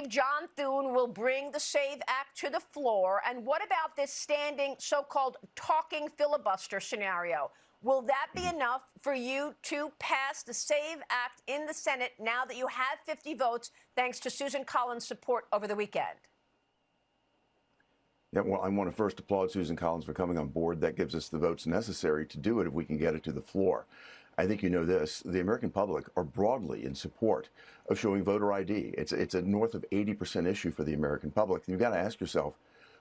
believe John Thune will bring the SAVE Act to the floor? And what about this standing so-called talking filibuster scenario? Will that be enough for you to pass the SAVE Act in the Senate now that you have 50 votes, thanks to Susan Collins' support over the weekend? Yeah, well, I want to first applaud Susan Collins for coming on board. That gives us the votes necessary to do it if we can get it to the floor. I think you know this. The American public are broadly in support of showing voter ID. It's a north of 80% issue for the American public. And you've got to ask yourself,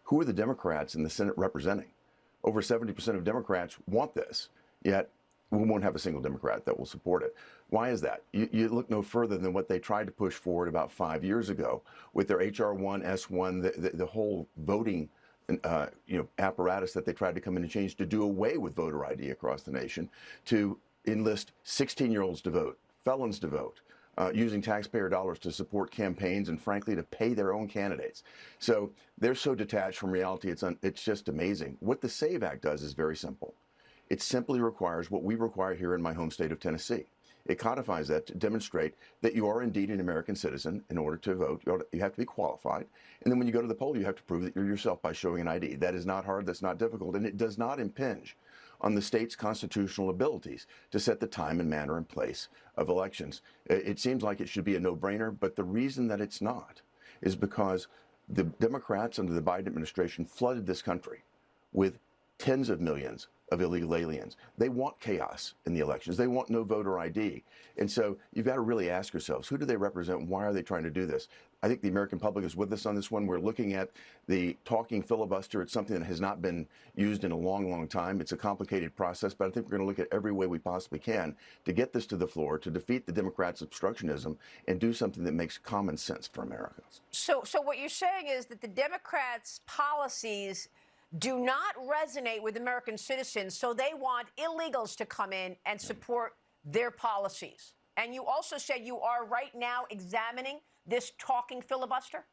who are the Democrats in the Senate representing? Over 70% of Democrats want this, yet we won't have a single Democrat that will support it. Why is that? You look no further than what they tried to push forward about 5 years ago with their H.R. 1, S1, the whole voting apparatus that they tried to come in and change to do away with voter ID across the nation, to enlist 16-year-olds to vote, felons to vote, using taxpayer dollars to support campaigns and, frankly, to pay their own candidates. So they're so detached from reality, it's just amazing. What the SAVE Act does is very simple. It simply requires what we require here in my home state of Tennessee. It codifies that to demonstrate that you are indeed an American citizen. In order to vote, you have to be qualified. And then when you go to the poll, you have to prove that you're yourself by showing an ID. That is not hard. That's not difficult. And it does not impinge on the state's constitutional abilities to set the time and manner and place of elections. It seems like it should be a no-brainer, but the reason that it's not is because the Democrats under the Biden administration flooded this country with tens of millions of illegal aliens. They want chaos in the elections. They want no voter ID. And so you've got to really ask yourselves, who do they represent? Why are they trying to do this? I think the American public is with us on this one. We're looking at the talking filibuster. It's something that has not been used in a long, long time. It's a complicated process, but I think we're going to look at every way we possibly can to get this to the floor, to defeat the Democrats' obstructionism, and do something that makes common sense for Americans. So what you're saying is that the Democrats' policies do not resonate with American citizens, so they want illegals to come in and support their policies. And you also said you are right now examining this talking filibuster?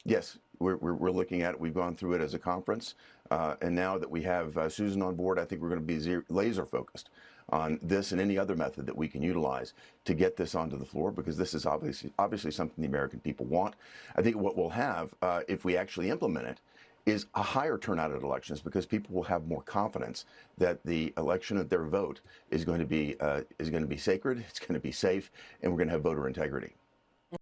Yes, we're looking at it. We've gone through it as a conference. And now that we have Susan on board, I think we're going to be laser focused on this and any other method that we can utilize to get this onto the floor, because this is obviously something the American people want. I think what we'll have, if we actually implement it, is a higher turnout at elections, because people will have more confidence that the election of their vote is going to be sacred, it's going to be safe, and we're going to have voter integrity.